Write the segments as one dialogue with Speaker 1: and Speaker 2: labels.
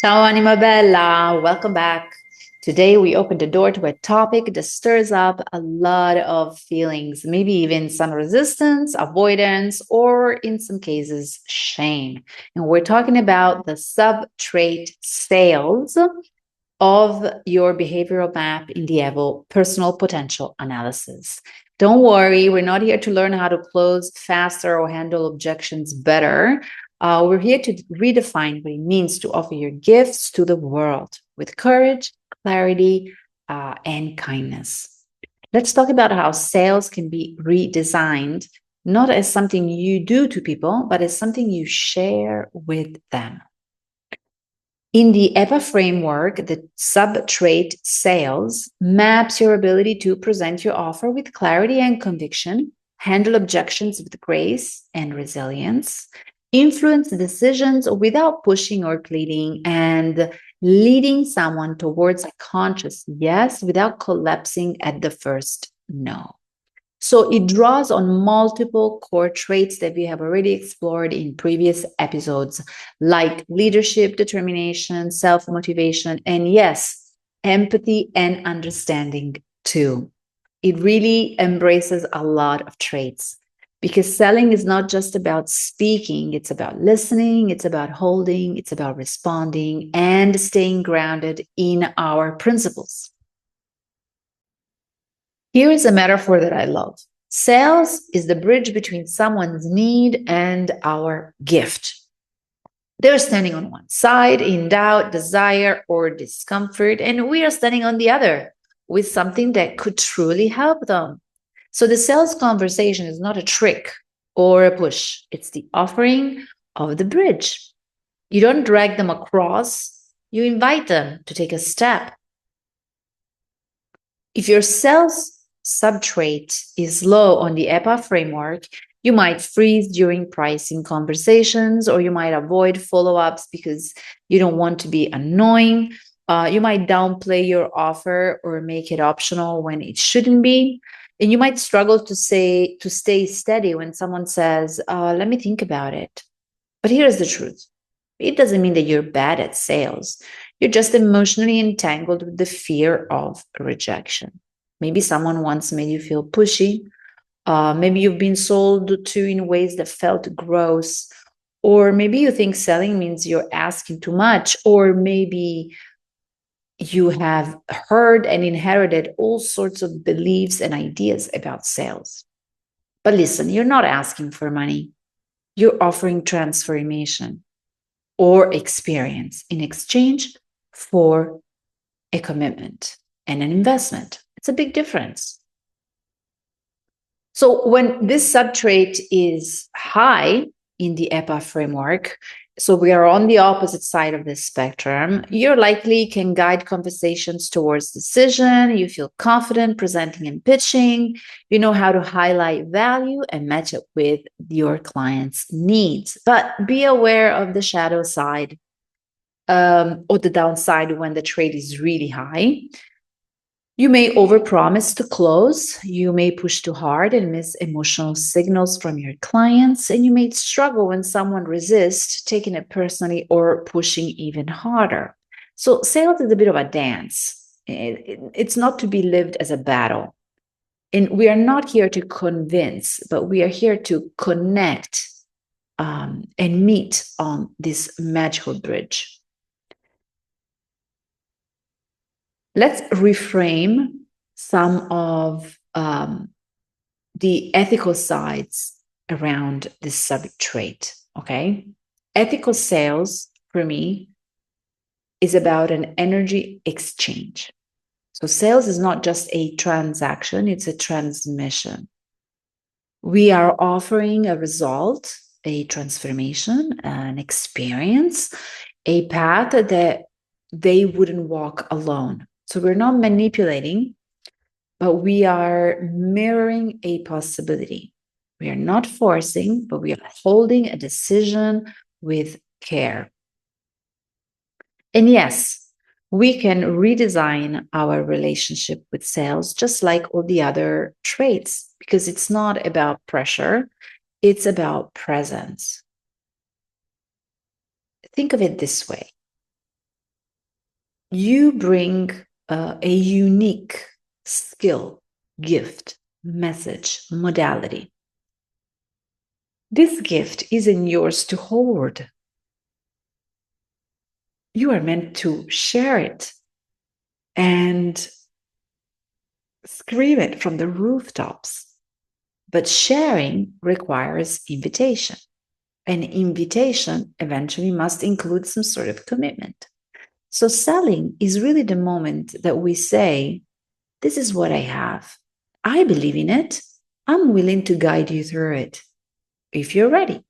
Speaker 1: Ciao, Anima Bella. Welcome back. Today, we open the door to a topic that stirs up a lot of feelings, maybe even some resistance, avoidance, or in some cases, shame. And we're talking about the sub-trait sales of your behavioral map in the EVO personal potential analysis. Don't worry, we're not here to learn how to close faster or handle objections better. We're here to redefine what it means to offer your gifts to the world with courage, clarity, and kindness. Let's talk about how sales can be redesigned, not as something you do to people, but as something you share with them. In the EPA framework, the sub-trait sales maps your ability to present your offer with clarity and conviction, handle objections with grace and resilience, influence decisions without pushing or pleading, and leading someone towards a conscious yes without collapsing at the first no. So it draws on multiple core traits that we have already explored in previous episodes, like leadership, determination, self-motivation, and yes, empathy and understanding too. It really embraces a lot of traits because selling is not just about speaking, it's about listening, it's about holding, it's about responding and staying grounded in our principles. Here is a metaphor that I love. Sales is the bridge between someone's need and our gift. They're standing on one side in doubt, desire, or discomfort, and we are standing on the other with something that could truly help them. So the sales conversation is not a trick or a push, it's the offering of the bridge. You don't drag them across, you invite them to take a step. If your sales sub-trait is low on the EPA framework, you might freeze during pricing conversations, or you might avoid follow-ups because you don't want to be annoying. You might downplay your offer or make it optional when it shouldn't be. And you might struggle to stay steady when someone says, let me think about it. But here's the truth. It doesn't mean that you're bad at sales. You're just emotionally entangled with the fear of rejection. Maybe someone once made you feel pushy. Maybe you've been sold to in ways that felt gross. Or maybe you think selling means you're asking too much. Or maybe you have heard and inherited all sorts of beliefs and ideas about sales. But listen, you're not asking for money. You're offering transformation or experience in exchange for a commitment and an investment. It's a big difference. So when this subtrait is high in the EPA framework, so we are on the opposite side of this spectrum, you likely can guide conversations towards decision. You feel confident presenting and pitching. You know how to highlight value and match it with your client's needs. But be aware of the shadow side or the downside when the trade is really high. You may overpromise to close, you may push too hard and miss emotional signals from your clients, and you may struggle when someone resists, taking it personally or pushing even harder. So sales is a bit of a dance. It's not to be lived as a battle. And we are not here to convince, but we are here to connect and meet on this magical bridge. Let's reframe some of the ethical sides around this sub-trait, okay? Ethical sales, for me, is about an energy exchange. So sales is not just a transaction, it's a transmission. We are offering a result, a transformation, an experience, a path that they wouldn't walk alone. So we're not manipulating, but we are mirroring a possibility. We are not forcing, but we are holding a decision with care. And yes, we can redesign our relationship with sales just like all the other traits, because it's not about pressure, it's about presence. Think of it this way. You bring a unique skill, gift, message, modality. This gift isn't yours to hoard. You are meant to share it and scream it from the rooftops. But sharing requires invitation. An invitation eventually must include some sort of commitment. So selling is really the moment that we say, this is what I have. I believe in it. I'm willing to guide you through it if you're ready.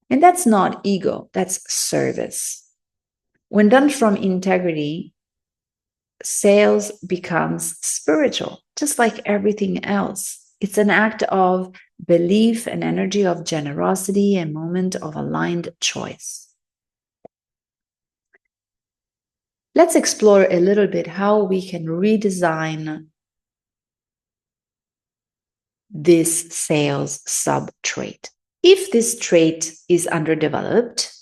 Speaker 1: And that's not ego, that's service. When done from integrity, sales becomes spiritual, just like everything else. It's an act of belief, an energy of generosity, a moment of aligned choice. Let's explore a little bit how we can redesign this sales sub trait. If this trait is underdeveloped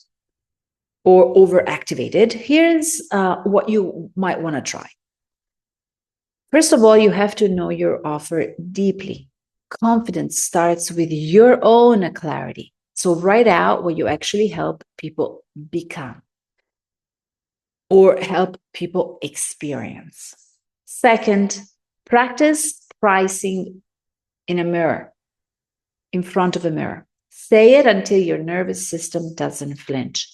Speaker 1: or overactivated, here's what you might want to try. First of all, you have to know your offer deeply. Confidence starts with your own clarity. So write out what you actually help people become or help people experience. Second, practice pricing in a mirror, in front of a mirror. Say it until your nervous system doesn't flinch.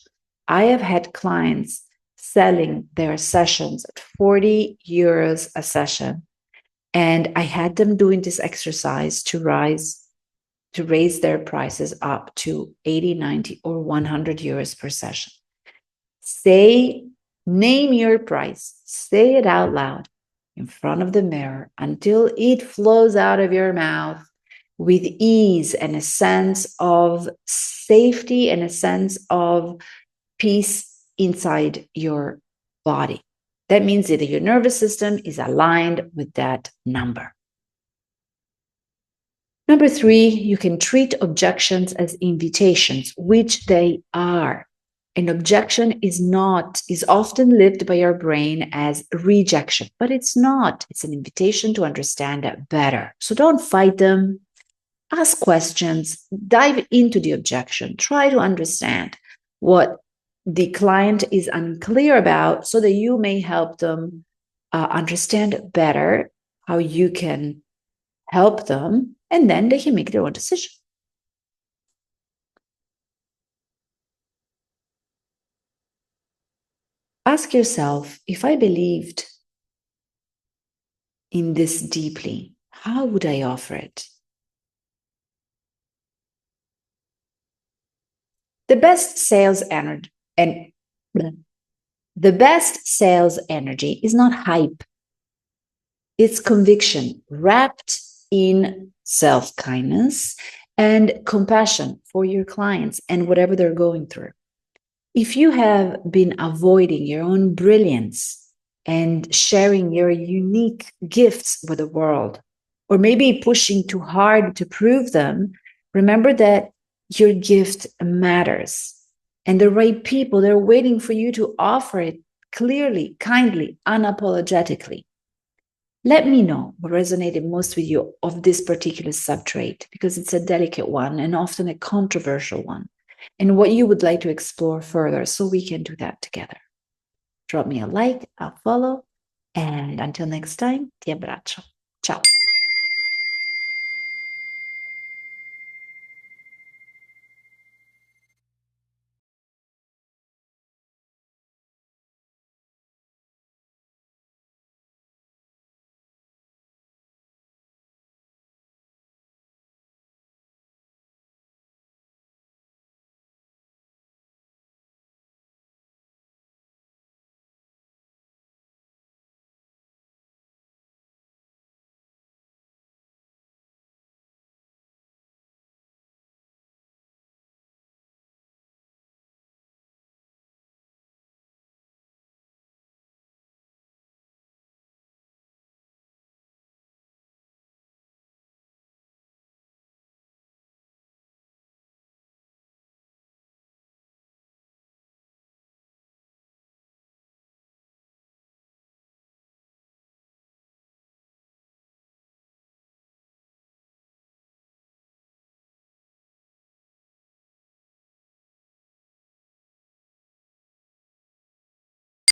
Speaker 1: I have had clients selling their sessions at 40 euros a session. And I had them doing this exercise to raise their prices up to 80, 90, or 100 euros per session. Name your price, say it out loud in front of the mirror until it flows out of your mouth with ease and a sense of safety and a sense of peace inside your body. That means that your nervous system is aligned with that number. Number 3, you can treat objections as invitations, which they are. An objection is often lived by our brain as rejection, but it's not. It's an invitation to understand that better. So don't fight them. Ask questions, dive into the objection, try to understand what the client is unclear about so that you may help them understand better how you can help them, and then they can make their own decision. Ask yourself, if I believed in this deeply, how would I offer it? The best sales energy is not hype. It's conviction wrapped in self-kindness and compassion for your clients and whatever they're going through. If you have been avoiding your own brilliance and sharing your unique gifts with the world, or maybe pushing too hard to prove them, remember that your gift matters. And the right people, they're waiting for you to offer it clearly, kindly, unapologetically. Let me know what resonated most with you of this particular subtrait, because it's a delicate one and often a controversial one, and what you would like to explore further so we can do that together. Drop me a like, a follow, and until next time, ti abbraccio. Ciao.